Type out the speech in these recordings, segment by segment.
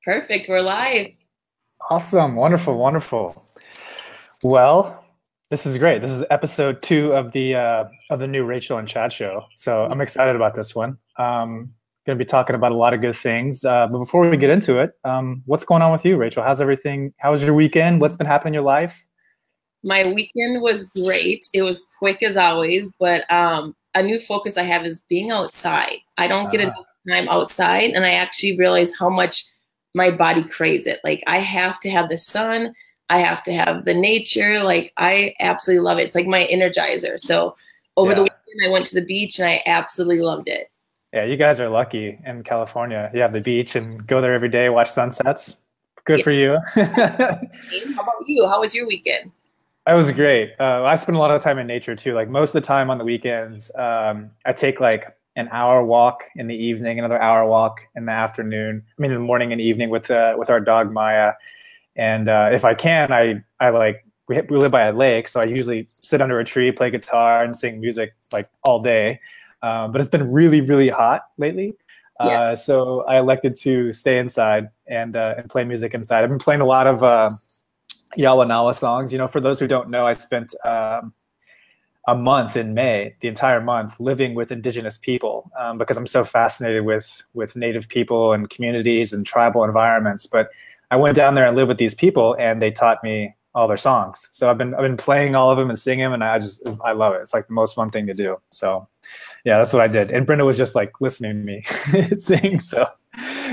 Perfect. We're live. Awesome. Wonderful. Wonderful. Well, this is great. This is episode 2 of the new Rachel and Chad show. So I'm excited about this one. Going to be talking about a lot of good things. But before we get into it, what's going on with you, Rachel? How's everything? How was your weekend? What's been happening in your life? My weekend was great. It was quick as always, but a new focus I have is being outside. I don't get enough time outside, and I actually realize how much my body craves it. Like, I have to have the sun. I have to have the nature. Like, I absolutely love it. It's like my energizer. So over the weekend, I went to the beach and I absolutely loved it. Yeah, you guys are lucky in California. You have the beach and go there every day, watch sunsets. Good for you. How about you? How was your weekend? That was great. I spend a lot of time in nature too. Like most of the time on the weekends, I take like an hour walk in the evening, another hour walk in the afternoon. I mean, in the morning and evening with our dog Maya. And if I can, I like we live by a lake, so I usually sit under a tree, play guitar, and sing music like all day. But it's been really, really hot lately. So I elected to stay inside and play music inside. I've been playing a lot of Yawanawa songs. You know, for those who don't know, I spent a month in May, the entire month, living with indigenous people because I'm so fascinated with Native people and communities and tribal environments. But I went down there and lived with these people, and they taught me all their songs. So I've been playing all of them and singing them, and I love it. It's like the most fun thing to do. So yeah, that's what I did. And Brenda was just like listening to me sing. So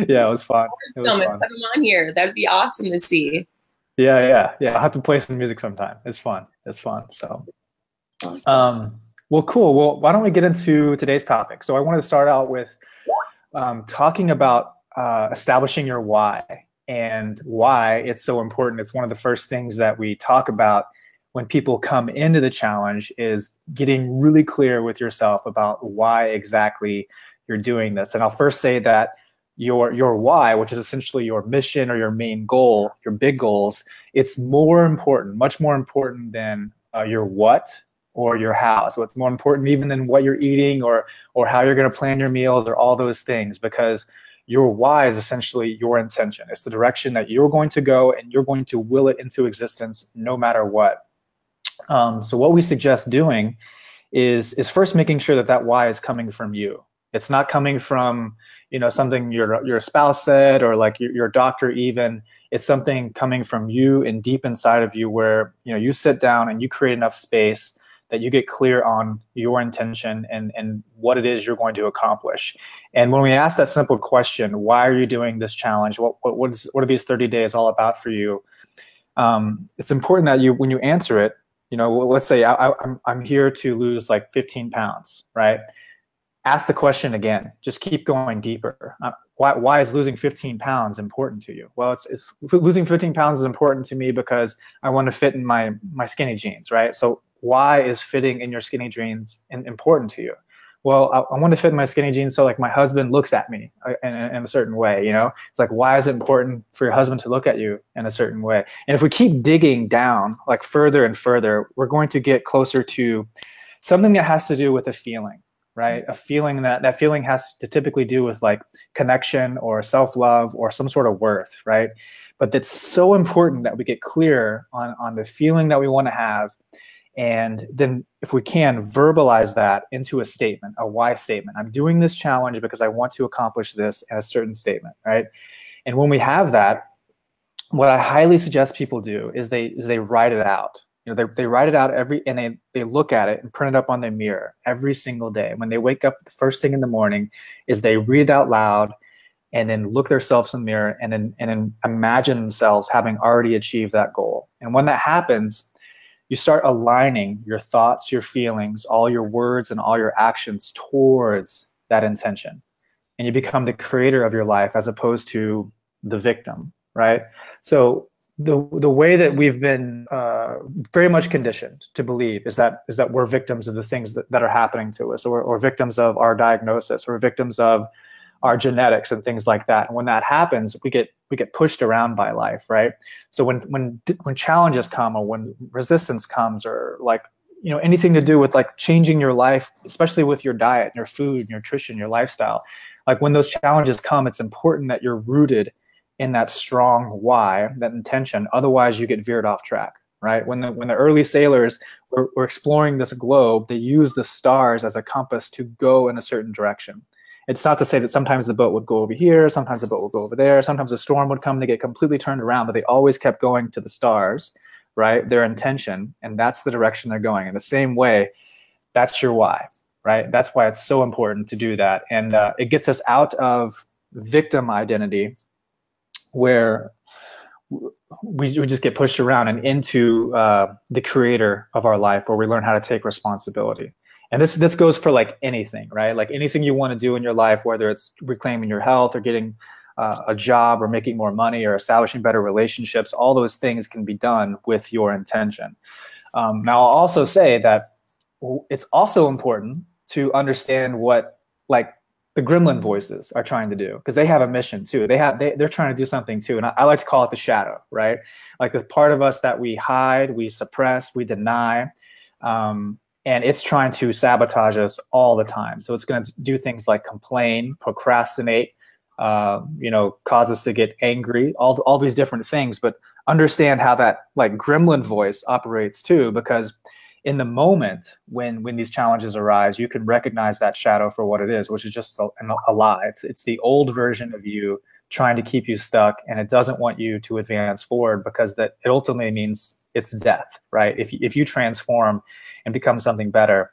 yeah, it was fun. Put them on here. That'd be awesome to see. Yeah. I'll have to play some music sometime. It's fun. So, awesome. Well, cool. Well, why don't we get into today's topic? So I wanted to start out with talking about establishing your why and why it's so important. It's one of the first things that we talk about when people come into the challenge is getting really clear with yourself about why exactly you're doing this. And I'll first say that your why, which is essentially your mission or your main goal, your big goals, it's more important, much more important than your what or your how. So it's more important even than what you're eating or how you're going to plan your meals or all those things, because your why is essentially your intention. It's the direction that you're going to go, and you're going to will it into existence no matter what. So what we suggest doing is first making sure that why is coming from you. It's not coming from, you know, something your spouse said or like your doctor even. It's something coming from you and deep inside of you, where, you know, you sit down and you create enough space that you get clear on your intention and what it is you're going to accomplish. And when we ask that simple question, why are you doing this challenge? What are these 30 days all about for you? It's important that when you answer it, you know, let's say I'm here to lose like 15 pounds, right? Ask the question again. Just keep going deeper. Why is losing 15 pounds important to you? Well, it's losing 15 pounds is important to me because I want to fit in my skinny jeans, right? So why is fitting in your skinny jeans important to you? Well, I want to fit in my skinny jeans so like my husband looks at me in a certain way, you know? It's like, why is it important for your husband to look at you in a certain way? And if we keep digging down like further and further, we're going to get closer to something that has to do with a feeling, right? A feeling that feeling has to typically do with like connection or self-love or some sort of worth, right? But it's so important that we get clear on the feeling that we want to have. And then if we can verbalize that into a statement, a why statement. I'm doing this challenge because I want to accomplish this in a certain statement, right? And when we have that, what I highly suggest people do is they write it out. You know, they write it out and they look at it and print it up on their mirror every single day. When they wake up, the first thing in the morning is they read it out loud and then look themselves in the mirror and then imagine themselves having already achieved that goal. And when that happens, you start aligning your thoughts, your feelings, all your words, and all your actions towards that intention. And you become the creator of your life as opposed to the victim, right? So the way that we've been very much conditioned to believe is that we're victims of the things that are happening to us, or victims of our diagnosis, or victims of our genetics and things like that. And when that happens, we get pushed around by life, right? So when challenges come, or when resistance comes, or like, you know, anything to do with like changing your life, especially with your diet, your food, nutrition, your lifestyle, like when those challenges come, it's important that you're rooted in that strong why, that intention. Otherwise, you get veered off track, right? When the early sailors were exploring this globe, they used the stars as a compass to go in a certain direction. It's not to say that sometimes the boat would go over here, sometimes the boat would go over there, sometimes a storm would come, they get completely turned around, but they always kept going to the stars, right? Their intention, and that's the direction they're going. In the same way, that's your why, right? That's why it's so important to do that. And it gets us out of victim identity, where we just get pushed around, and into the creator of our life, where we learn how to take responsibility. And this goes for like anything, right? Like anything you want to do in your life, whether it's reclaiming your health or getting a job or making more money or establishing better relationships, all those things can be done with your intention. Now, I'll also say that it's also important to understand what like the gremlin voices are trying to do, because they have a mission too. They're trying to do something too. And I like to call it the shadow, right? Like the part of us that we hide, we suppress, we deny. And it's trying to sabotage us all the time. So it's going to do things like complain, procrastinate, cause us to get angry, all these different things. But understand how that like gremlin voice operates too, because in the moment when these challenges arise, you can recognize that shadow for what it is, which is just a lie. It's the old version of you trying to keep you stuck, and it doesn't want you to advance forward, because that it ultimately means it's death, right? If you transform and become something better.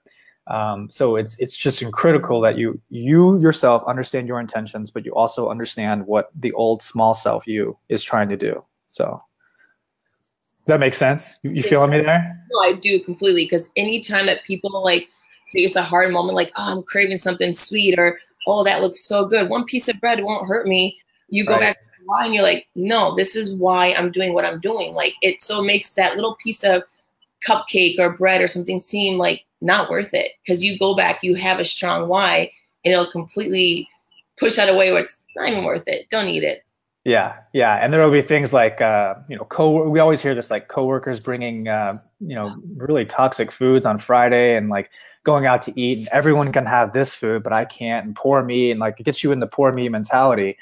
So it's just critical that you yourself understand your intentions, but you also understand what the old small self you is trying to do. So does that make sense? You feeling me there? No, I do completely. Because anytime that people like face a hard moment, like, oh, I'm craving something sweet, or, oh, that looks so good, one piece of bread won't hurt me. You go back to why, and you're like, no, this is why I'm doing what I'm doing. Like it so makes that little piece of cupcake or bread or something seem like not worth it, because you go back, you have a strong why, and it'll completely push that away where it's not even worth it. Don't eat it. Yeah. And there will be things like, we always hear this, like coworkers bringing, really toxic foods on Friday, and like going out to eat, and everyone can have this food, but I can't, and poor me, and like it gets you in the poor me mentality.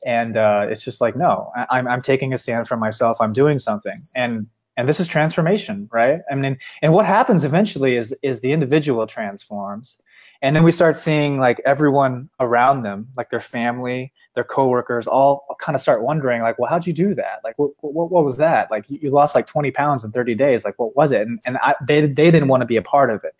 And it's just like, no, I'm taking a stand for myself. I'm doing something. And this is transformation, right? I mean, and what happens eventually is the individual transforms. And then we start seeing like everyone around them, like their family, their coworkers, all kind of start wondering like, well, how'd you do that? Like, what was that? Like you lost like 20 pounds in 30 days. Like, what was it? And they didn't want to be a part of it.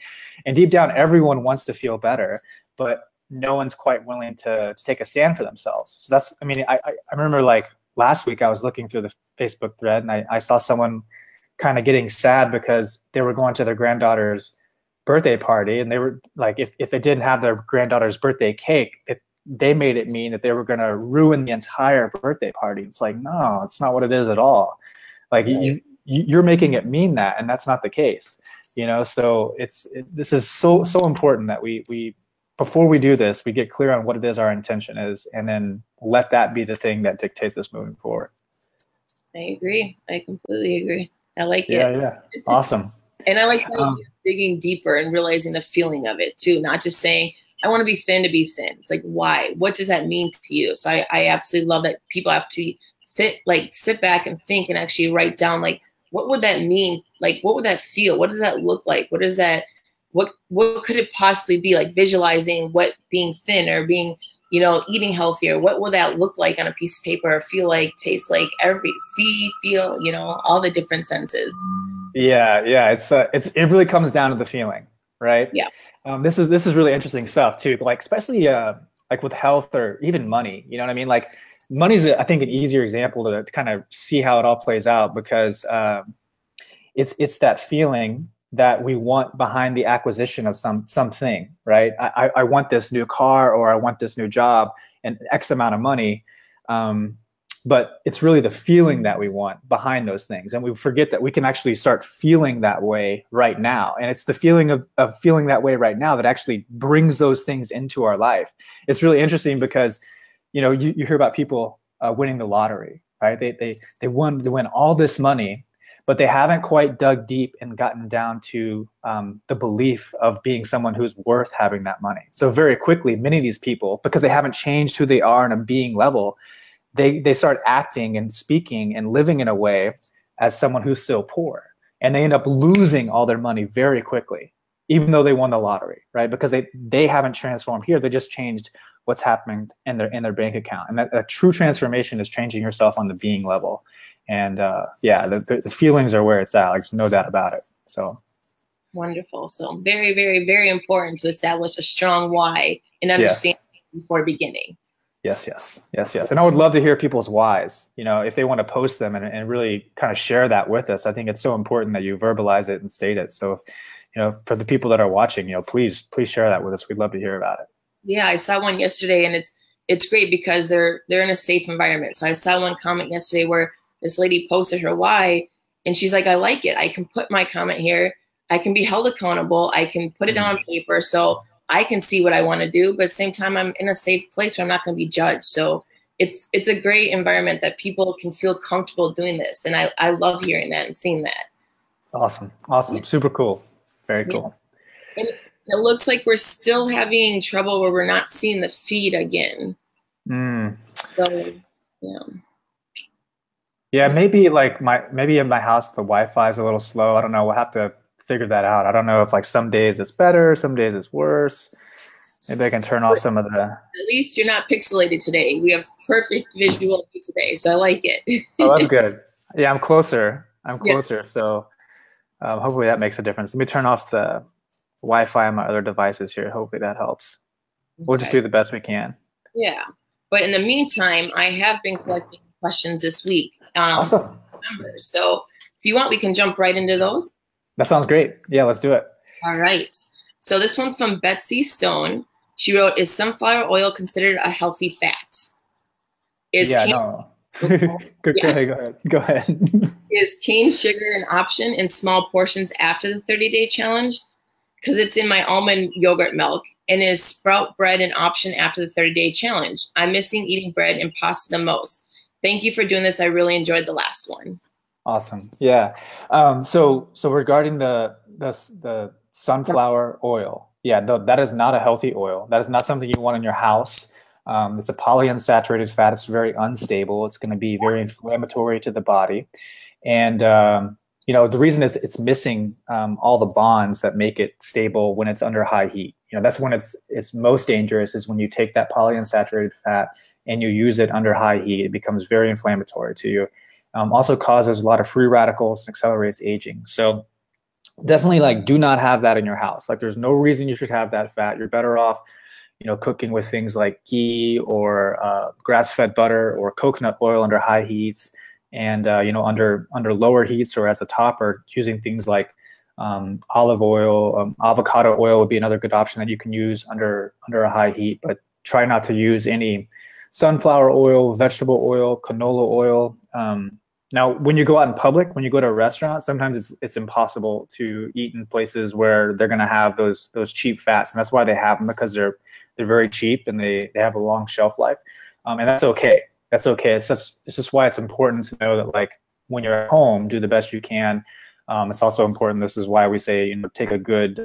And deep down, everyone wants to feel better, but no one's quite willing to take a stand for themselves. So that's, I mean, I remember like last week I was looking through the Facebook thread, and I saw someone kind of getting sad because they were going to their granddaughter's birthday party, and they were like, if they didn't have their granddaughter's birthday cake, they made it mean that they were going to ruin the entire birthday party. It's like, no, it's not what it is at all. Like you're making it mean that, and that's not the case, So this is so important that we before we do this, we get clear on what it is our intention is, and then let that be the thing that dictates us moving forward. I agree. I completely agree. I like it. Yeah. Awesome. And I like digging deeper and realizing the feeling of it too, not just saying, I want to be thin. It's like, why? What does that mean to you? So I absolutely love that people have to sit back and think and actually write down, like, what would that mean? Like, what would that feel? What does that look like? What is that? What could it possibly be? Like visualizing what being thin or being, eating healthier, what will that look like on a piece of paper, or feel like, taste like, feel, all the different senses. Yeah. It really comes down to the feeling, right? Yeah. This is really interesting stuff too. Like, especially like with health or even money, you know what I mean? Like money's, I think, an easier example to kind of see how it all plays out, because it's that feeling that we want behind the acquisition of something, right? I want this new car, or I want this new job and X amount of money. But it's really the feeling that we want behind those things. And we forget that we can actually start feeling that way right now. And it's the feeling of feeling that way right now that actually brings those things into our life. It's really interesting because, you hear about people winning the lottery, right? They win all this money, but they haven't quite dug deep and gotten down to the belief of being someone who's worth having that money. So very quickly, many of these people, because they haven't changed who they are on a being level, they start acting and speaking and living in a way as someone who's still poor, and they end up losing all their money very quickly, even though they won the lottery, right? Because they haven't transformed here. They just changed what's happening in their bank account. And that a true transformation is changing yourself on the being level. And yeah, the feelings are where it's at. Like, there's no doubt about it. So wonderful. So very, very, very important to establish a strong why and understand before beginning. Yes. And I would love to hear people's whys, you know, if they want to post them and really kind of share that with us. I think it's so important that you verbalize it and state it. So, you know, for the people that are watching, you know, please share that with us. We'd love to hear about it. Yeah, I saw one yesterday, and it's great because they're in a safe environment. So I saw one comment yesterday where this lady posted her why, and she's like, I like it. I can put my comment here. I can be held accountable. I can put it on paper so I can see what I want to do. But at the same time, I'm in a safe place where I'm not going to be judged. So it's a great environment that people can feel comfortable doing this. And I love hearing that and seeing that. Awesome. Super cool. Very cool. And it looks like we're still having trouble where we're not seeing the feed again. So, yeah. Yeah, maybe in my house the Wi-Fi is a little slow. I don't know. We'll have to figure that out. I don't know if like some days it's better, some days it's worse. Maybe I can turn off some of the. At least you're not pixelated today. We have perfect visual today, so I like it. Oh, that's good. Yeah, I'm closer. So hopefully that makes a difference. Let me turn off the Wi-Fi on my other devices here. Hopefully that helps. We'll just do the best we can. Yeah, but in the meantime, I have been collecting questions this week. Awesome. So if you want, we can jump right into those. That sounds great. Yeah, let's do it. All right. So this one's from Betsy Stone. She wrote, is sunflower oil considered a healthy fat? No. Go ahead. Is cane sugar an option in small portions after the 30-day challenge? Because it's in my almond yogurt milk. And is sprout bread an option after the 30-day challenge? I'm missing eating bread and pasta the most. Thank you for doing this. I really enjoyed the last one. Awesome. Yeah. So regarding the sunflower oil, that is not a healthy oil. That is not something you want in your house. It's a polyunsaturated fat. It's very unstable. It's going to be very inflammatory to the body. And, you know, the reason is it's missing all the bonds that make it stable when it's under high heat. You know, that's when it's most dangerous, is when you take that polyunsaturated fat and you use it under high heat. It becomes very inflammatory to you. Also causes a lot of free radicals and accelerates aging. So definitely, like, do not have that in your house. Like, there's no reason you should have that fat. You're better off, you know, cooking with things like ghee or grass-fed butter or coconut oil under high heats, and you know, under lower heats or as a topper, using things like olive oil. Avocado oil would be another good option that you can use under a high heat, but try not to use any sunflower oil, vegetable oil, canola oil. Now, when you go out in public, when you go to a restaurant, sometimes it's impossible to eat in places where they're going to have those cheap fats, and that's why they have them, because they're very cheap and they have a long shelf life, and that's okay. That's okay. It's just why it's important to know that, like, when you're at home, do the best you can. It's also important. This is why we say, you know, take a good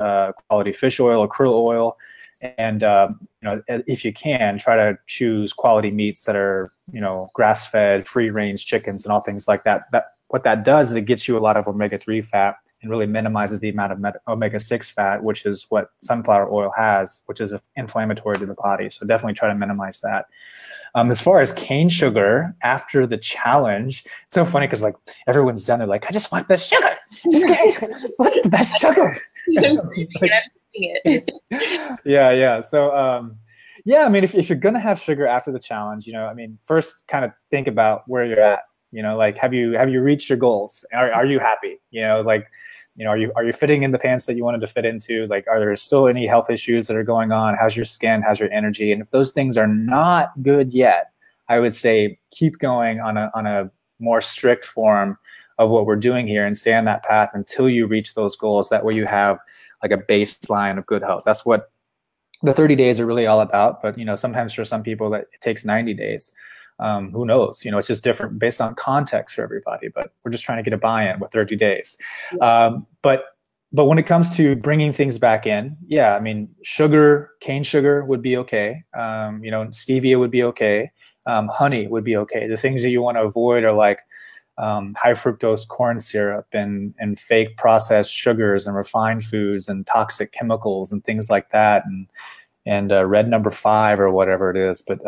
quality fish oil or krill oil. And, you know, if you can, try to choose quality meats that are, you know, grass-fed, free-range chickens and all things like that. What that does is it gets you a lot of omega-3 fat and really minimizes the amount of omega-6 fat, which is what sunflower oil has, which is inflammatory to the body. So definitely try to minimize that. As far as cane sugar after the challenge, it's so funny because, like, everyone's done. They're like, I just want the sugar. What's the best sugar? Yeah. So, yeah, I mean, if you're going to have sugar after the challenge, you know, I mean, first kind of think about where you're at, you know, like, have you reached your goals? Are you happy? You know, like, you know, are you fitting in the pants that you wanted to fit into? Like, are there still any health issues that are going on? How's your skin? How's your energy? And if those things are not good yet, I would say keep going on a more strict form of what we're doing here and stay on that path until you reach those goals. That way you have like a baseline of good health. That's what the 30 days are really all about. But, you know, sometimes for some people that it takes 90 days. Who knows? You know, it's just different based on context for everybody. But we're just trying to get a buy-in with 30 days. But when it comes to bringing things back in, yeah, I mean, cane sugar would be okay. You know, stevia would be okay. Honey would be okay. The things that you want to avoid are like high fructose corn syrup and fake processed sugars and refined foods and toxic chemicals and things like that, and red number 5 or whatever it is. But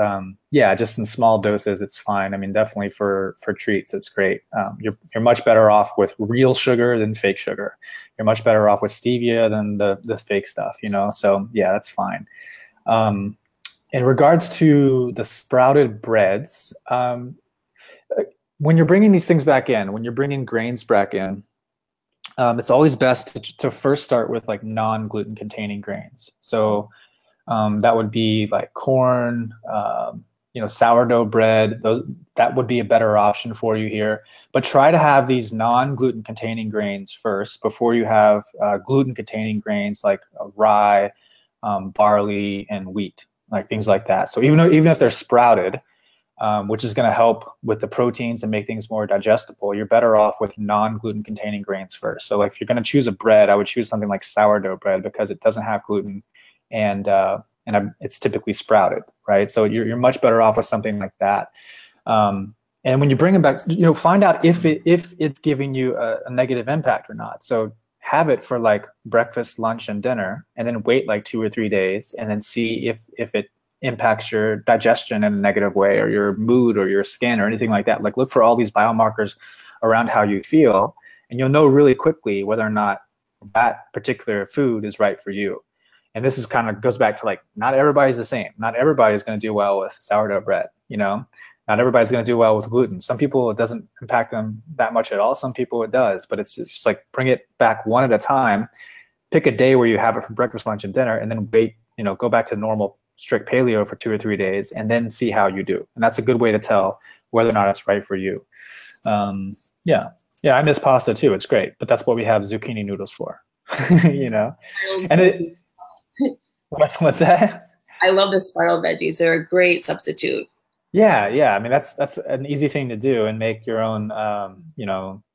yeah, just in small doses, it's fine. I mean, definitely for treats, it's great. You're much better off with real sugar than fake sugar. You're much better off with stevia than the fake stuff, you know? So yeah, that's fine. In regards to the sprouted breads, when you're bringing these things back in, when you're bringing grains back in, it's always best to first start with like non-gluten containing grains. So that would be like corn, sourdough bread. That would be a better option for you here. But try to have these non-gluten containing grains first before you have gluten containing grains like rye, barley, and wheat, like things like that. So even if they're sprouted, which is going to help with the proteins and make things more digestible, you're better off with non-gluten containing grains first. So like if you're going to choose a bread, I would choose something like sourdough bread because it doesn't have gluten and it's typically sprouted, right? So you're much better off with something like that. And when you bring it back, find out if it's giving you a negative impact or not. So have it for like breakfast, lunch, and dinner, and then wait like 2 or 3 days, and then see if it impacts your digestion in a negative way, or your mood, or your skin, or anything like that. Like look for all these biomarkers around how you feel, and you'll know really quickly whether or not that particular food is right for you. And this is kind of goes back to like, not everybody's the same. Not everybody's going to do well with sourdough bread, Not everybody's going to do well with gluten. Some people, it doesn't impact them that much at all. Some people it does, but it's just like bring it back one at a time. Pick a day where you have it for breakfast, lunch, and dinner, and then wait, go back to normal strict paleo for 2 or 3 days, and then see how you do. And that's a good way to tell whether or not it's right for you. Yeah, I miss pasta too. It's great, but that's what we have zucchini noodles for, And what's that? I love the spiral veggies. They're a great substitute. Yeah. I mean, that's an easy thing to do, and make your own,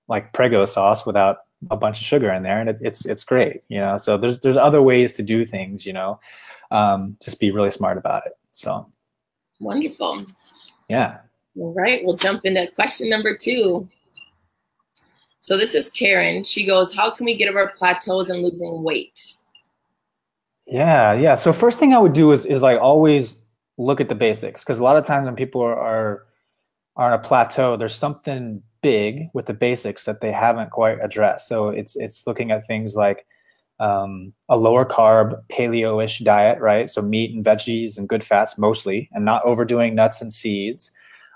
like Prego sauce without a bunch of sugar in there, and it's great. So there's other ways to do things. Just be really smart about it. So wonderful. Yeah. All right, we'll jump into question number 2. So this is Karen. She goes, how can we get over plateaus and losing weight? Yeah. So first thing I would do is like always look at the basics, because a lot of times when people are on a plateau, there's something big with the basics that they haven't quite addressed. So it's looking at things like a lower carb paleo-ish diet, right? So meat and veggies and good fats mostly, and not overdoing nuts and seeds.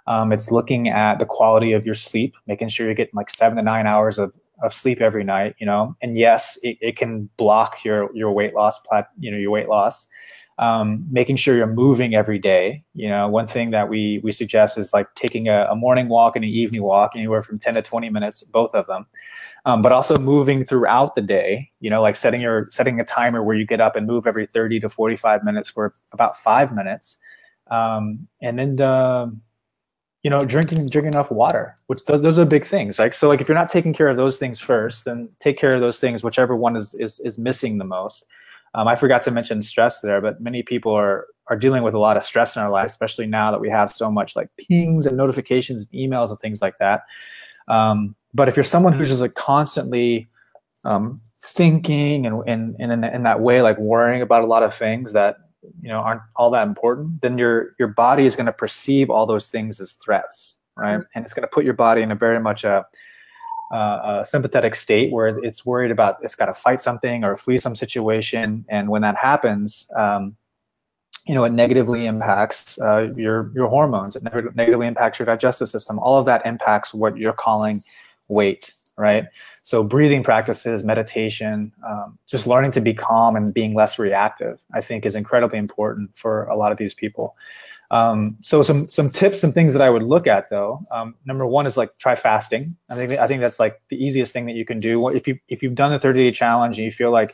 It's looking at the quality of your sleep, making sure you're getting like 7 to 9 hours of sleep every night, and yes, it can block your weight loss, your weight loss. Making sure you're moving every day. One thing that we suggest is like taking a morning walk and an evening walk, anywhere from 10 to 20 minutes, both of them. But also moving throughout the day, like setting a timer where you get up and move every 30 to 45 minutes for about 5 minutes. And then, drinking enough water, which those are big things. Like, so like if you're not taking care of those things first, then take care of those things, whichever one is missing the most. I forgot to mention stress there, but many people are dealing with a lot of stress in our life, especially now that we have so much like pings and notifications and emails and things like that. But if you're someone who's just like constantly thinking and in that way, like worrying about a lot of things that aren't all that important, then your body is going to perceive all those things as threats, right? And it's going to put your body in a very much a sympathetic state where it's worried about, it's got to fight something or flee some situation. And when that happens, it negatively impacts your hormones. It negatively impacts your digestive system. All of that impacts what you're calling weight, right? So breathing practices, meditation, just learning to be calm and being less reactive, I think is incredibly important for a lot of these people. So some tips and things that I would look at though. Number one is like try fasting. I think that's like the easiest thing that you can do. If you've done the 30-day challenge and you feel like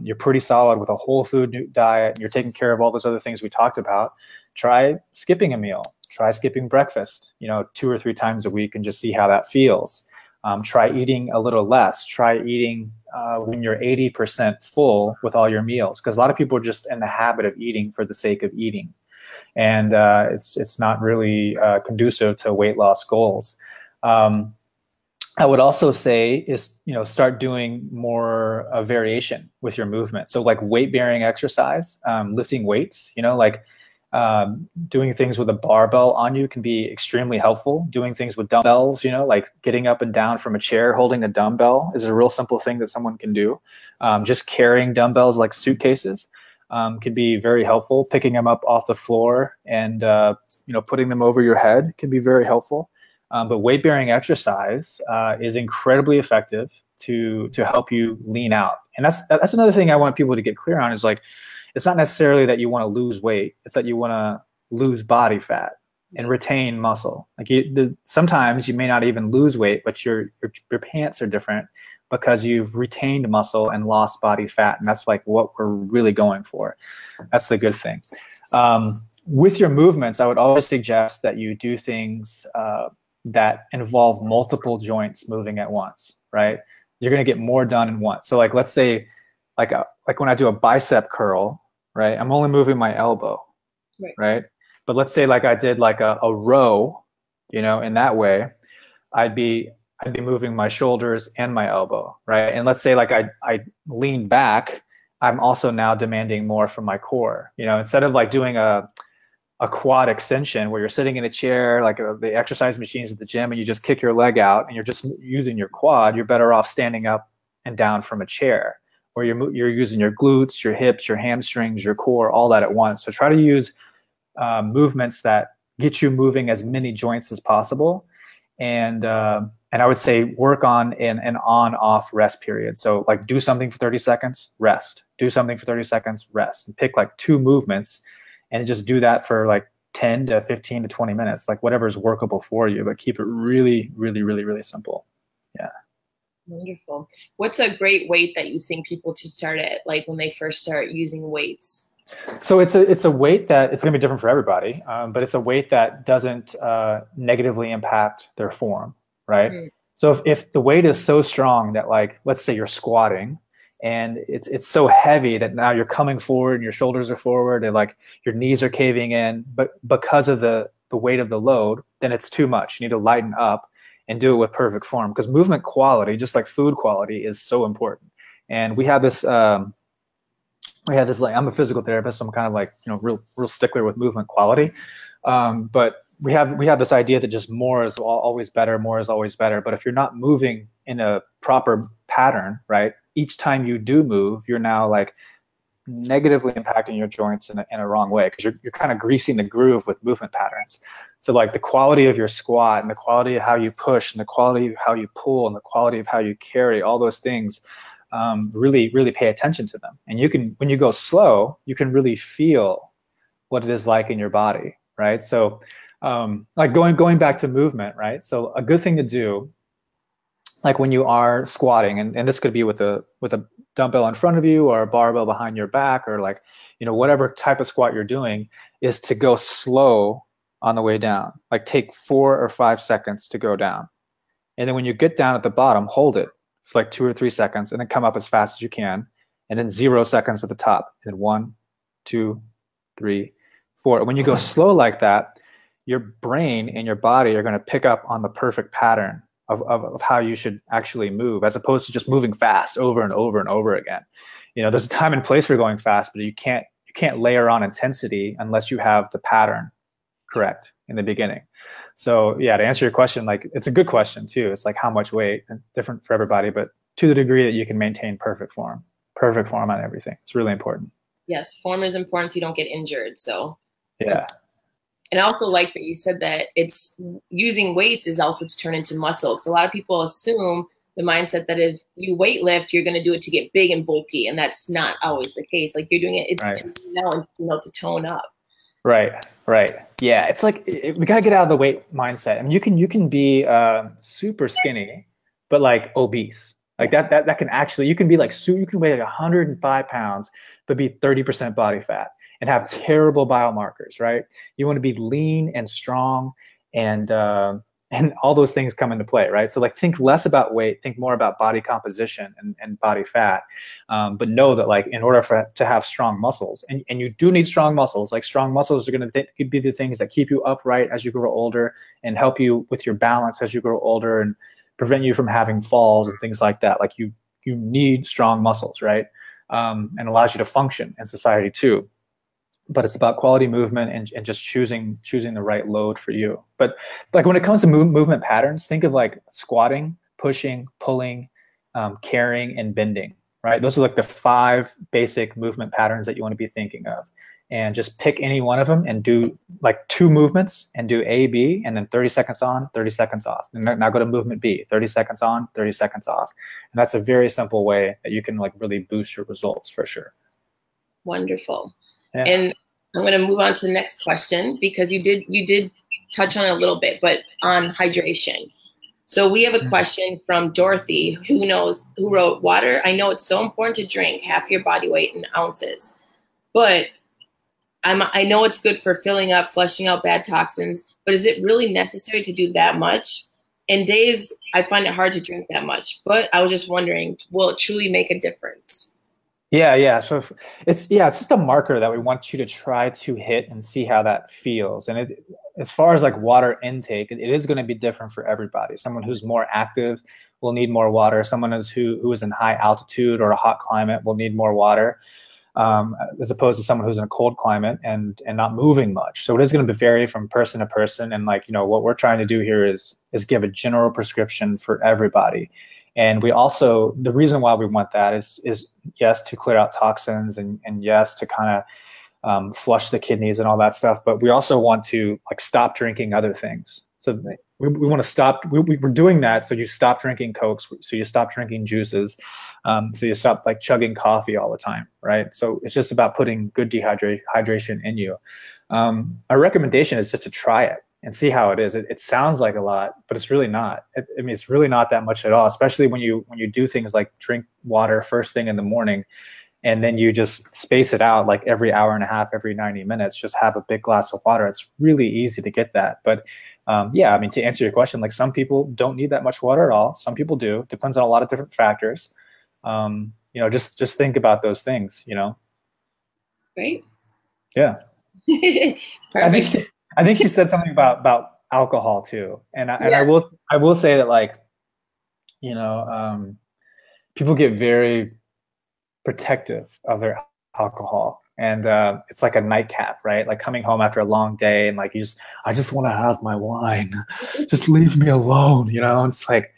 you're pretty solid with a whole food diet, and you're taking care of all those other things we talked about, try skipping a meal. Try skipping breakfast, 2 or 3 times a week, and just see how that feels. Try eating a little less. Try eating when you're 80% full with all your meals, because a lot of people are just in the habit of eating for the sake of eating. and it's not really conducive to weight loss goals. I would also say is, start doing more variation with your movement. So like weight bearing exercise, lifting weights, like doing things with a barbell on you can be extremely helpful. Doing things with dumbbells, like getting up and down from a chair, holding a dumbbell is a real simple thing that someone can do. Just carrying dumbbells like suitcases can be very helpful. Picking them up off the floor and, putting them over your head can be very helpful. But weight bearing exercise is incredibly effective to help you lean out. And that's another thing I want people to get clear on is like, it's not necessarily that you want to lose weight. It's that you want to lose body fat and retain muscle. Like sometimes you may not even lose weight, but your pants are different because you've retained muscle and lost body fat. And that's like what we're really going for. That's the good thing. With your movements, I would always suggest that you do things that involve multiple joints moving at once, right? You're going to get more done in once. So like, let's say like when I do a bicep curl, right? I'm only moving my elbow, right? But let's say like I did like a row, in that way, I'd be moving my shoulders and my elbow, right? And let's say like I lean back, I'm also now demanding more from my core, instead of like doing a quad extension where you're sitting in a chair, like the exercise machines at the gym, and you just kick your leg out and you're just using your quad, you're better off standing up and down from a chair, where you're using your glutes, your hips, your hamstrings, your core, all that at once. So try to use movements that get you moving as many joints as possible. And I would say work on an on-off rest period. So like do something for 30 seconds, rest. Do something for 30 seconds, rest. And pick like 2 movements and just do that for like 10 to 15 to 20 minutes, like whatever is workable for you, but keep it really, really, really, really simple. Yeah. Wonderful. What's a great weight that you think people should start at, like when they first start using weights? So it's a weight that it's going to be different for everybody, but it's a weight that doesn't negatively impact their form, right? Mm. So if the weight is so strong that, like, let's say you're squatting and it's so heavy that now you're coming forward and your shoulders are forward and like your knees are caving in, but because of the weight of the load, then it's too much. You need to lighten up and do it with perfect form, because movement quality, just like food quality, is so important. And we have this, like, I'm a physical therapist, so I'm kind of like, real stickler with movement quality. But we have this idea that just more is always better, more is always better. But if you're not moving in a proper pattern, right, each time you do move, you're now like negatively impacting your joints in a wrong way, because you're kind of greasing the groove with movement patterns. So like the quality of your squat and the quality of how you push and the quality of how you pull and the quality of how you carry, all those things, really, really pay attention to them. And you can, when you go slow, you can really feel what it is like in your body, right? So like going back to movement, right? So a good thing to do, like when you are squatting, and this could be with a dumbbell in front of you or a barbell behind your back, or like, whatever type of squat you're doing, is to go slow on the way down. Like take 4 or 5 seconds to go down. And then when you get down at the bottom, hold it for like 2 or 3 seconds, and then come up as fast as you can. And then 0 seconds at the top. And then 1, 2, 3, 4. When you go slow like that, your brain and your body are going to pick up on the perfect pattern of how you should actually move, as opposed to just moving fast over and over and over again. There's a time and place for going fast, but you can't layer on intensity unless you have the pattern correct in the beginning. So yeah, to answer your question, like, it's a good question too. It's like how much weight, and different for everybody, but to the degree that you can maintain perfect form on everything. It's really important. Yes, form is important so you don't get injured. So yeah. And I also like that you said that it's using weights is also to turn into muscle. Because a lot of people assume the mindset that if you weight lift, you're going to do it to get big and bulky, and that's not always the case. Like, you're doing it right. to tone up. Right. Yeah, it's like we gotta get out of the weight mindset. I mean, you can be super skinny, but like obese. Like that can actually, you can be like, you can weigh like 105 pounds, but be 30% body fat and have terrible biomarkers, right? You want to be lean and strong and And all those things come into play, right? So like think less about weight, think more about body composition and body fat. But know that like in order to have strong muscles, and you do need strong muscles, like strong muscles are going to be the things that keep you upright as you grow older and help you with your balance as you grow older and prevent you from having falls and things like that. Like you need strong muscles, right? And allows you to function in society too. But it's about quality movement and just choosing the right load for you. But like when it comes to movement patterns, think of like squatting, pushing, pulling, carrying, and bending, right? Those are like the 5 basic movement patterns that you want to be thinking of. And just pick any one of them and do like 2 movements and do A, B, and then 30 seconds on, 30 seconds off. And now go to movement B, 30 seconds on, 30 seconds off. And that's a very simple way that you can like really boost your results for sure. Wonderful. Yeah. And I'm going to move on to the next question because you did touch on it a little bit, but on hydration. So we have a question from Dorothy who wrote, water, I know it's so important to drink half your body weight in ounces, but I know it's good for filling up, flushing out bad toxins, but is it really necessary to do that much? In days, I find it hard to drink that much, but I was just wondering, will it truly make a difference? Yeah. So it's just a marker that we want you to try to hit and see how that feels. And as far as like water intake, it is going to be different for everybody. Someone who's more active will need more water. Someone who is in high altitude or a hot climate will need more water, as opposed to someone who's in a cold climate and not moving much. So it is going to vary from person to person. And like, what we're trying to do here is give a general prescription for everybody. And we also, the reason why we want that is yes, to clear out toxins and yes, to kind of flush the kidneys and all that stuff. But we also want to like stop drinking other things. So we want to stop, we're doing that. So you stop drinking Cokes, so you stop drinking juices. So you stop like chugging coffee all the time, right? So it's just about putting good hydration in you. Our recommendation is just to try it and see how it is. It sounds like a lot, but it's really not. It's really not that much at all, especially when you do things like drink water first thing in the morning, and then you just space it out like every hour and a half, every 90 minutes, just have a big glass of water. It's really easy to get that. But yeah, I mean, to answer your question, like some people don't need that much water at all. Some people do. Depends on a lot of different factors. Just think about those things, Great. Yeah. Perfect. I think she said something about alcohol too, and I will say that like, people get very protective of their alcohol, and it's like a nightcap, right? Like coming home after a long day, and like I just want to have my wine, just leave me alone, It's like,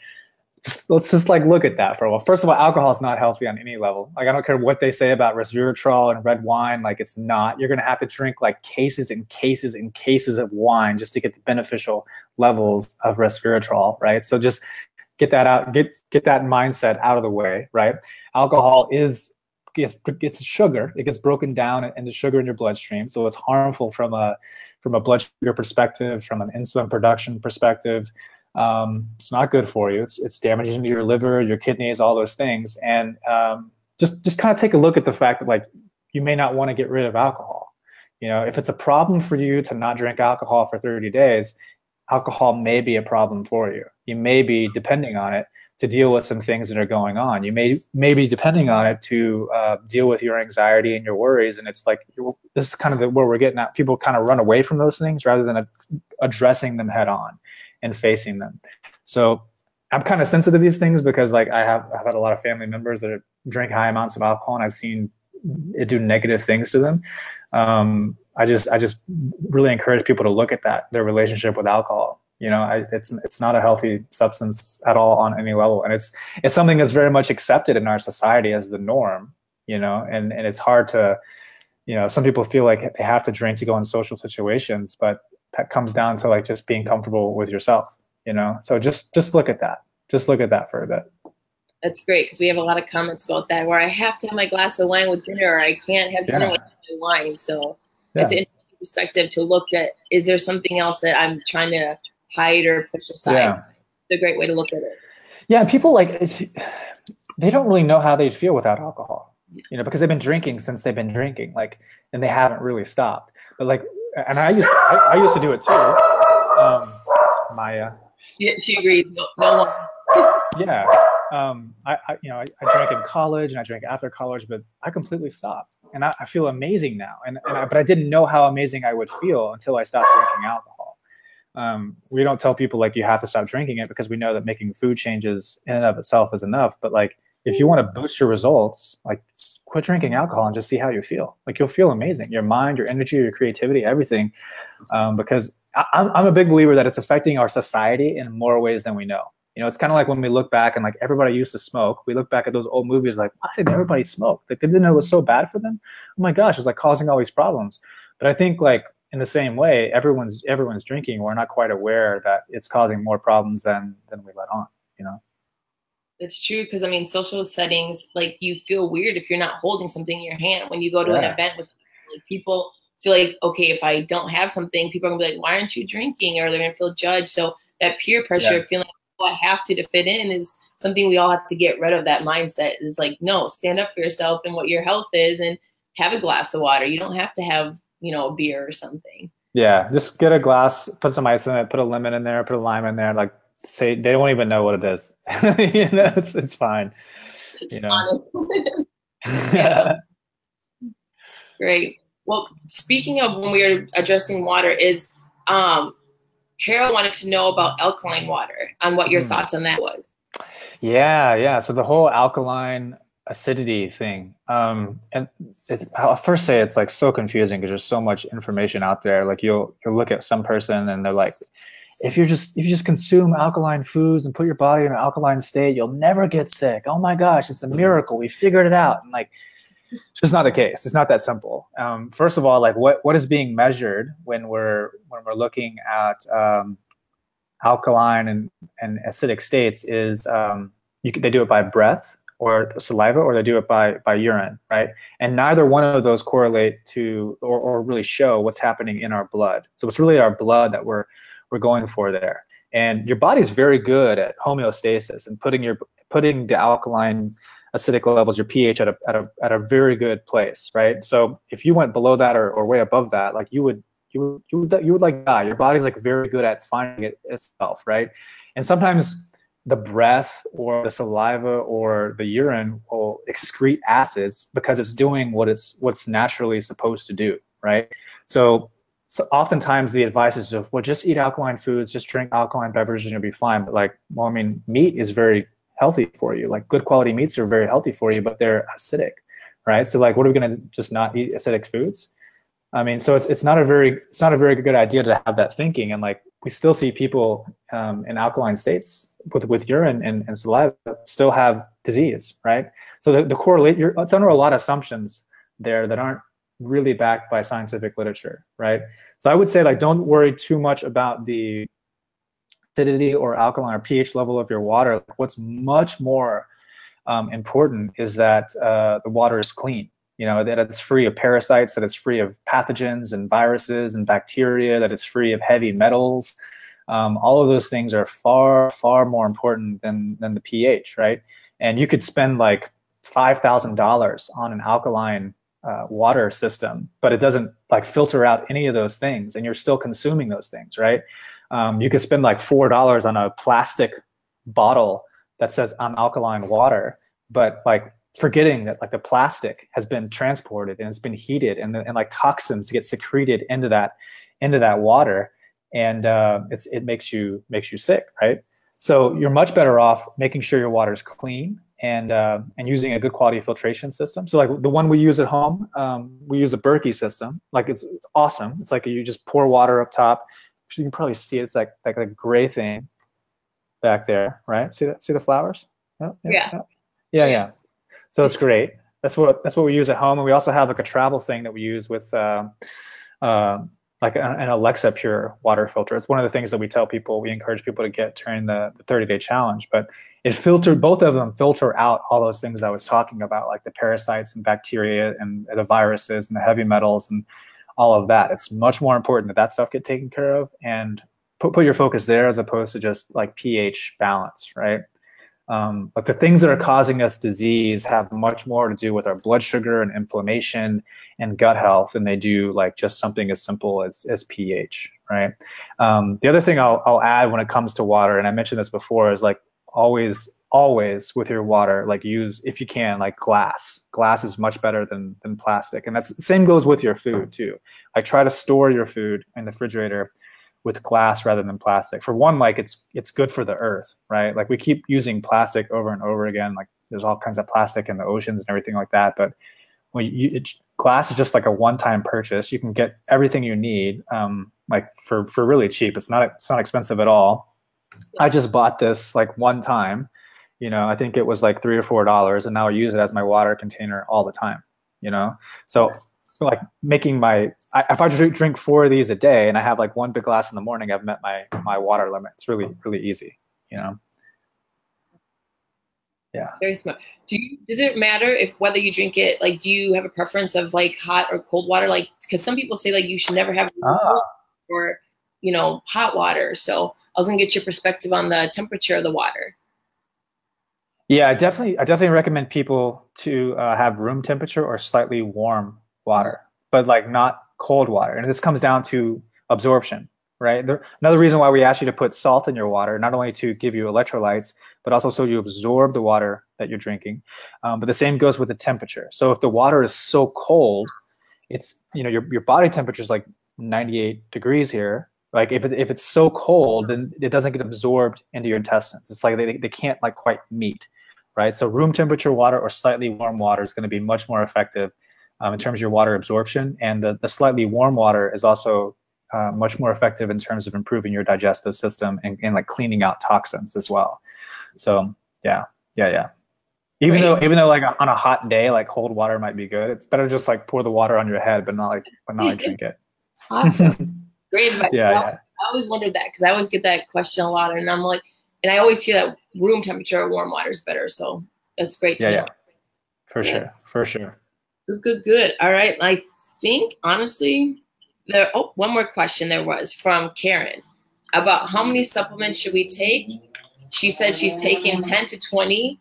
let's just like look at that for a while. First of all, alcohol is not healthy on any level. Like I don't care what they say about resveratrol and red wine, like it's not. You're gonna have to drink like cases and cases and cases of wine just to get the beneficial levels of resveratrol, right? So just get that out, get that mindset out of the way, right? Alcohol gets sugar. It gets broken down into sugar in your bloodstream, so it's harmful from a blood sugar perspective, from an insulin production perspective. It's not good for you. It's damaging to your liver, your kidneys, all those things. And just kind of take a look at the fact that like you may not want to get rid of alcohol. If it's a problem for you to not drink alcohol for 30 days, alcohol may be a problem for you. You may be depending on it to deal with some things that are going on. You may be depending on it to deal with your anxiety and your worries. And it's like, this is kind of where we're getting at. People kind of run away from those things rather than addressing them head on and facing them. So I'm kind of sensitive to these things because like I've had a lot of family members that drink high amounts of alcohol, and I've seen it do negative things to them. I just really encourage people to look at their relationship with alcohol. It's not a healthy substance at all on any level, and it's something that's very much accepted in our society as the norm. And it's hard to, some people feel like they have to drink to go in social situations, but that comes down to like just being comfortable with yourself, So just look at that. Just look at that for a bit. That's great because we have a lot of comments about that where I have to have my glass of wine with dinner, or I can't have dinner without my wine. So it's an interesting perspective to look at. Is there something else that I'm trying to hide or push aside? Yeah. It's a great way to look at it. Yeah, people they don't really know how they'd feel without alcohol, because they've been drinking since they've been drinking, and they haven't really stopped. But and I used to do it too. Maya. She agrees. No one. Yeah. I drank in college and I drank after college, but I completely stopped, and I feel amazing now. But I didn't know how amazing I would feel until I stopped drinking alcohol. We don't tell people like you have to stop drinking it, because we know that making food changes in and of itself is enough. But like, if you want to boost your results, like, quit drinking alcohol and just see how you feel. Like, you'll feel amazing. Your mind, your energy, your creativity, everything. Because I'm a big believer that it's affecting our society in more ways than we know. You know, it's kind of like when we look back and like everybody used to smoke. We look back at those old movies like, why did everybody smoke? Like, they didn't know it was so bad for them. Oh my gosh, it's like causing all these problems. But I think like in the same way, everyone's drinking. We're not quite aware that it's causing more problems than we let on. You know. It's true, because I mean, social settings, like, you feel weird if you're not holding something in your hand. When you go to an event with, like, people feel like, okay, if I don't have something, people are gonna be like, why aren't you drinking? Or they're gonna feel judged. So that peer pressure, feeling like, I have to fit in, is something we all have to get rid of. That mindset is like, no, stand up for yourself and what your health is, and have a glass of water. You don't have to have, a beer or something. Yeah, just get a glass, put some ice in it, put a lemon in there, put a lime in there. Like, say they don't even know what it is. It's fine. Yeah. Great. Well, speaking of when we are addressing water, is Carol wanted to know about alkaline water and what your thoughts on that was. Yeah. So the whole alkaline acidity thing, and I'll first say it's like so confusing because there's so much information out there. Like, you'll look at some person and they're like, if you just consume alkaline foods and put your body in an alkaline state, you'll never get sick. Oh my gosh, it's a miracle. We figured it out. And like, it's just not the case. It's not that simple. First of all, like, what is being measured when we're looking at alkaline and acidic states is they do it by breath or saliva, or they do it by urine, right? And neither one of those correlate to or really show what's happening in our blood. So it's really our blood that we're going for there. And your body's very good at homeostasis and putting the alkaline acidic levels, your pH at a very good place, right? So if you went below that or way above that, like, you would like die. Your body's like very good at finding it itself, right? And sometimes the breath or the saliva or the urine will excrete acids because it's doing what's naturally supposed to do, right? So oftentimes the advice is just eat alkaline foods, just drink alkaline beverages, and you'll be fine. But like, well, I mean, meat is very healthy for you. Like, good quality meats are very healthy for you, but they're acidic, right? So like, what are we going to just not eat acidic foods? I mean, so it's not a very good idea to have that thinking. And like, we still see people in alkaline states with urine and saliva still have disease, right? So the correlate, it's under a lot of assumptions there that aren't really backed by scientific literature, right? So I would say, like, don't worry too much about the acidity or alkaline or pH level of your water. What's much more important is that the water is clean. That it's free of parasites, that it's free of pathogens and viruses and bacteria, that it's free of heavy metals. All of those things are far, far more important than the pH, right? And you could spend like $5,000 on an alkaline water system, but it doesn't like filter out any of those things, and you're still consuming those things, right? You could spend like $4 on a plastic bottle that says I'm alkaline water, but like forgetting that like the plastic has been transported and it's been heated, and like toxins get secreted into that water, and it makes you sick, right? So you're much better off making sure your water is clean and using a good quality filtration system. So like the one we use at home, we use a Berkey system. Like it's awesome. It's like you just pour water up top. You can probably see it. It's like a gray thing back there, right? See the flowers? Oh, yeah. So it's great. That's what we use at home, and we also have like a travel thing that we use with like an Alexa Pure water filter. It's one of the things that we encourage people to get during the 30-day challenge. But both of them filter out all those things I was talking about, like the parasites and bacteria and the viruses and the heavy metals and all of that. It's much more important that stuff get taken care of, and put your focus there as opposed to just like pH balance, right? But the things that are causing us disease have much more to do with our blood sugar and inflammation and gut health than they do like just something as simple as pH, right? The other thing I'll add when it comes to water, and I mentioned this before, is like always with your water, like use, if you can, like glass. Glass is much better than plastic. And that's the same goes with your food too. Like try to store your food in the refrigerator with glass rather than plastic. For one, like it's good for the earth, right? Like we keep using plastic over and over again. Like there's all kinds of plastic in the oceans and everything like that. But when glass is just like a one-time purchase. You can get everything you need, like for really cheap. It's not expensive at all. I just bought this like one time. You know, I think it was like $3 or $4, and now I use it as my water container all the time. You know, so like making if I drink 4 of these a day and I have like one big glass in the morning, I've met my water limit. It's really easy. You know. Yeah. Very smart. Does it matter whether you drink it, like, do you have a preference of like hot or cold water? Like, because some people say like you should never have or, you know, hot water. So I was gonna get your perspective on the temperature of the water. Yeah, I definitely recommend people to have room temperature or slightly warm water, but like not cold water. And this comes down to absorption, right? Another reason why we ask you to put salt in your water, not only to give you electrolytes, but also so you absorb the water that you're drinking. But the same goes with the temperature. So if the water is so cold, it's, you know, your body temperature is like 98 degrees here. Like if it's so cold, then it doesn't get absorbed into your intestines. It's like they can't like quite meet, right? So room temperature water or slightly warm water is going to be much more effective in terms of your water absorption. And the slightly warm water is also much more effective in terms of improving your digestive system and like cleaning out toxins as well. So yeah. Even though like on a hot day, like cold water might be good. It's better to just like pour the water on your head, but not like drink it. Awesome. Great advice. Yeah. I always wondered that because I always get that question a lot, and I'm like, and I always hear that room temperature or warm water is better. So that's great to know. Yeah. For sure. Good. All right. I think honestly, one more question there was from Karen about how many supplements should we take? She said she's taking 10 to 20.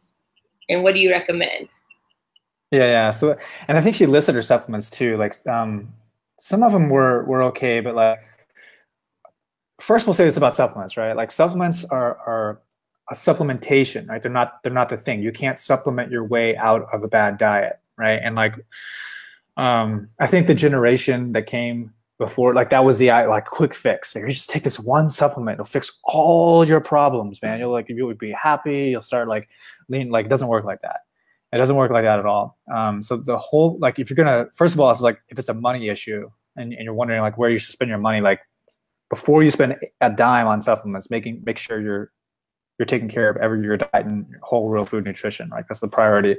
And what do you recommend? Yeah. So, and I think she listed her supplements too. Like some of them were okay, but like, first we'll say it's about supplements, right? Like supplements are a supplementation, right? They're not the thing. You can't supplement your way out of a bad diet, right? And like, I think the generation that came before, like that was the like quick fix. Like, you just take this one supplement, it'll fix all your problems, man. You would be happy. You'll start like lean. Like it doesn't work like that. It doesn't work like that at all. So the whole, like if you're gonna, first of all, it's like if it's a money issue and you're wondering like where you should spend your money, like before you spend a dime on supplements, make sure you're taking care of your diet and whole real food nutrition, right? That's the priority.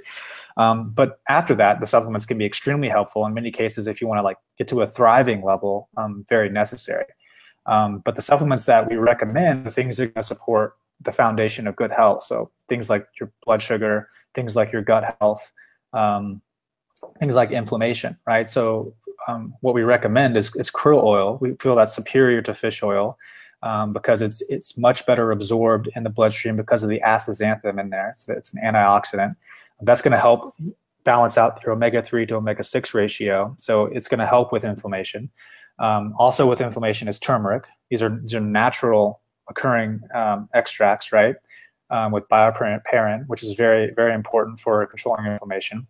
But after that, the supplements can be extremely helpful in many cases if you want to like get to a thriving level, very necessary. But the supplements that we recommend are things that are going to support the foundation of good health. So things like your blood sugar, things like your gut health, things like inflammation, right? So what we recommend is krill oil. We feel that's superior to fish oil because it's much better absorbed in the bloodstream because of the astaxanthin in there. So it's an antioxidant. That's going to help balance out your omega-3 to omega-6 ratio. So it's going to help with inflammation. Also with inflammation is turmeric. These are natural occurring extracts, right? With bioperine, which is very, very important for controlling inflammation.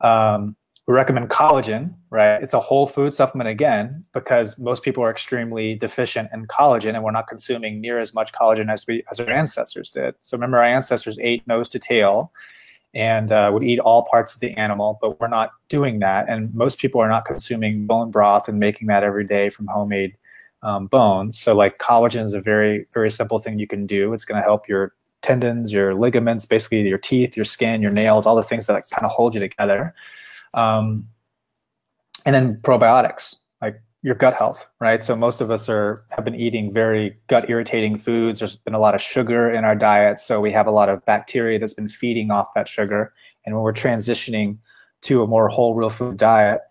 We recommend collagen, right? It's a whole food supplement again, because most people are extremely deficient in collagen and we're not consuming near as much collagen as our ancestors did. So remember, our ancestors ate nose to tail and would eat all parts of the animal, but we're not doing that. And most people are not consuming bone broth and making that every day from homemade bones. So like collagen is a very, very simple thing you can do. It's going to help your tendons, your ligaments, basically your teeth, your skin, your nails, all the things that like kind of hold you together. And then probiotics, like your gut health, right? So most of us have been eating very gut irritating foods. There's been a lot of sugar in our diet. So we have a lot of bacteria that's been feeding off that sugar. And when we're transitioning to a more whole real food diet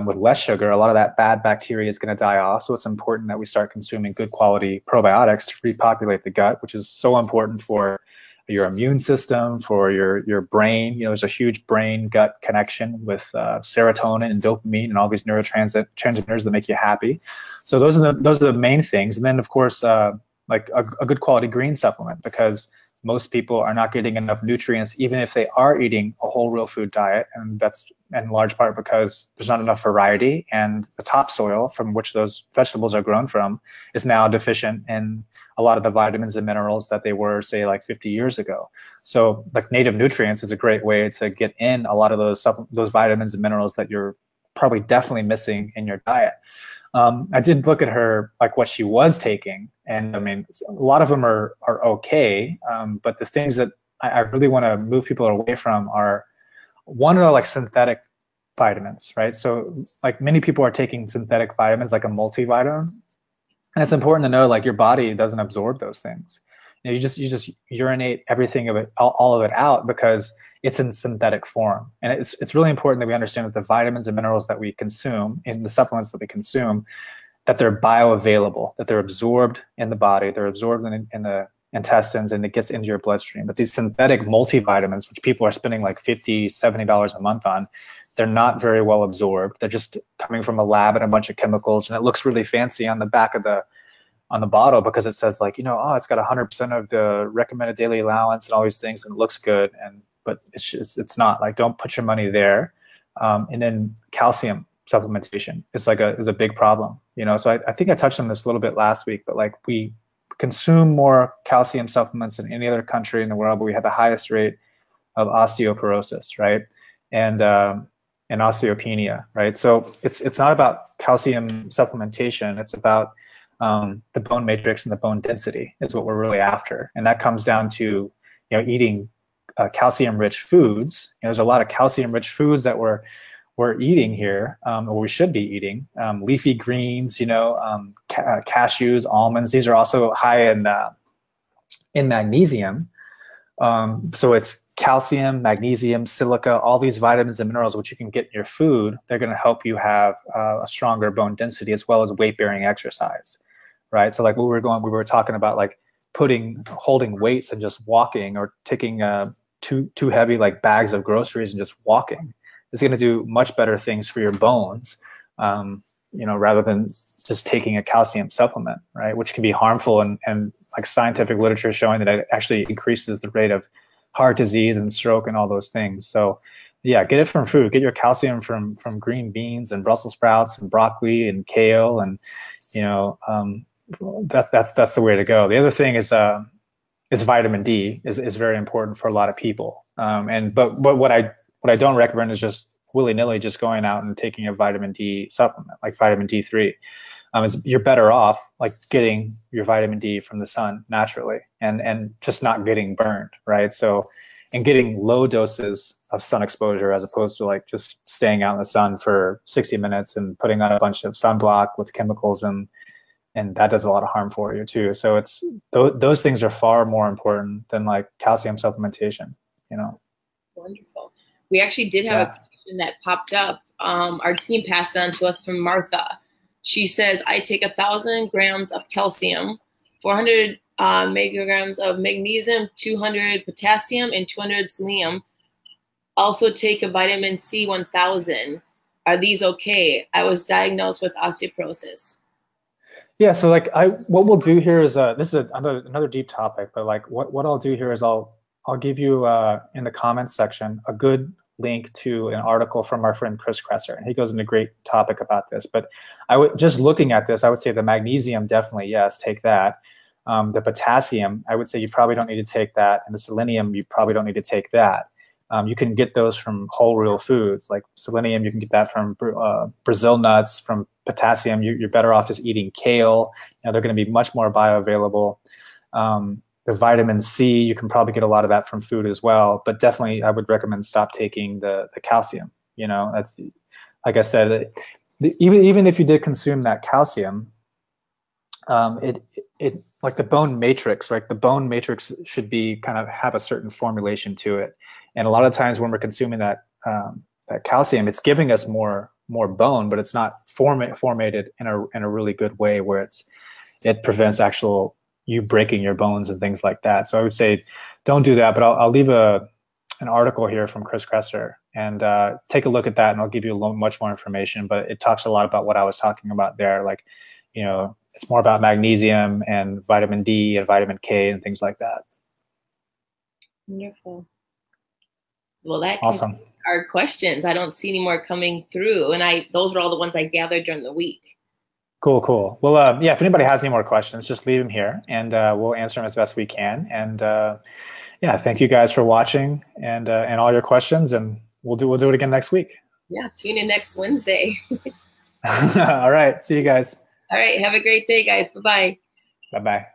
with less sugar, a lot of that bad bacteria is going to die off. So it's important that we start consuming good quality probiotics to repopulate the gut, which is so important for your immune system, for your brain. You know, there's a huge brain-gut connection with serotonin and dopamine and all these neurotransmitters that make you happy. So those are the main things. And then of course, like a good quality green supplement, because most people are not getting enough nutrients, even if they are eating a whole real food diet. And that's in large part because there's not enough variety, and the topsoil from which those vegetables are grown from is now deficient in a lot of the vitamins and minerals that they were, say, like 50 years ago. So like native nutrients is a great way to get in a lot of those vitamins and minerals that you're probably definitely missing in your diet. I did look at her, like what she was taking, and I mean, a lot of them are okay, but the things that I really want to move people away from are, one are like synthetic vitamins, right? So like many people are taking synthetic vitamins, like a multivitamin, and it's important to know like your body doesn't absorb those things. You just urinate everything of it, all of it out, because it's in synthetic form. And it's really important that we understand that the vitamins and minerals that we consume in the supplements that we consume, that they're bioavailable, that they're absorbed in the body, they're absorbed in the intestines, and it gets into your bloodstream. But these synthetic multivitamins, which people are spending like $50, $70 a month on, they're not very well absorbed. They're just coming from a lab and a bunch of chemicals, and it looks really fancy on the back of on the bottle, because it says like, oh, it's got 100% of the recommended daily allowance and all these things, and it looks good. But it's not. Like, don't put your money there. And then calcium supplementation is a big problem. So I think I touched on this a little bit last week, but like we consume more calcium supplements than any other country in the world, but we have the highest rate of osteoporosis, right? And osteopenia, right? So it's not about calcium supplementation. It's about the bone matrix and the bone density is what we're really after. And that comes down to, eating calcium-rich foods. There's a lot of calcium-rich foods that we're eating here, or we should be eating. Leafy greens, cashews, almonds. These are also high in magnesium. So it's calcium, magnesium, silica, all these vitamins and minerals which you can get in your food. They're going to help you have a stronger bone density, as well as weight-bearing exercise, right? So like we were talking about like holding weights and just walking, or taking two heavy like bags of groceries and just walking. It's going to do much better things for your bones, rather than just taking a calcium supplement, right? Which can be harmful, and like scientific literature showing that it actually increases the rate of heart disease and stroke and all those things. So yeah, get it from food. Get your calcium from green beans and Brussels sprouts and broccoli and kale, and that's the way to go. The other thing is vitamin D is very important for a lot of people. But what I don't recommend is just willy-nilly just going out and taking a vitamin D supplement, like vitamin D3. You're better off like getting your vitamin D from the sun naturally, and just not getting burned, right? So, and getting low doses of sun exposure, as opposed to like just staying out in the sun for 60 minutes and putting on a bunch of sunblock with chemicals, and that does a lot of harm for you too. So those things are far more important than like calcium supplementation, Wonderful. We actually did have a question that popped up. Our team passed on to us from Martha. She says, I take 1,000 grams of calcium, 400 milligrams of magnesium, 200 potassium, and 200 selenium. Also take a vitamin C 1000. Are these okay? I was diagnosed with osteoporosis. Yeah, so like what we'll do here is this is another deep topic, but like what I'll do here is I'll give you in the comments section a good link to an article from our friend Chris Kresser, and he goes into great topic about this. But just looking at this, I would say the magnesium, definitely yes, take that. The potassium, I would say you probably don't need to take that, and the selenium, you probably don't need to take that. You can get those from whole real foods. Like selenium, you can get that from Brazil nuts. From potassium, you're better off just eating kale. They're going to be much more bioavailable. The vitamin C, you can probably get a lot of that from food as well. But definitely, I would recommend stop taking the calcium. That's, like I said, even if you did consume that calcium, it like the bone matrix, right? The bone matrix should be have a certain formulation to it. And a lot of times when we're consuming that calcium, it's giving us more bone, but it's not formatted in a really good way where it prevents you breaking your bones and things like that. So I would say don't do that, but I'll leave an article here from Chris Kresser, and take a look at that, and I'll give you much more information. But it talks a lot about what I was talking about there. Like, it's more about magnesium and vitamin D and vitamin K and things like that. Wonderful. Well, that awesome. Our questions. I don't see any more coming through, and those were all the ones I gathered during the week. Cool. Well, yeah, if anybody has any more questions, just leave them here, and we'll answer them as best we can. And yeah, thank you guys for watching and all your questions, and we'll do it again next week. Yeah, tune in next Wednesday. All right, see you guys. All right, have a great day, guys. Bye-bye. Bye-bye.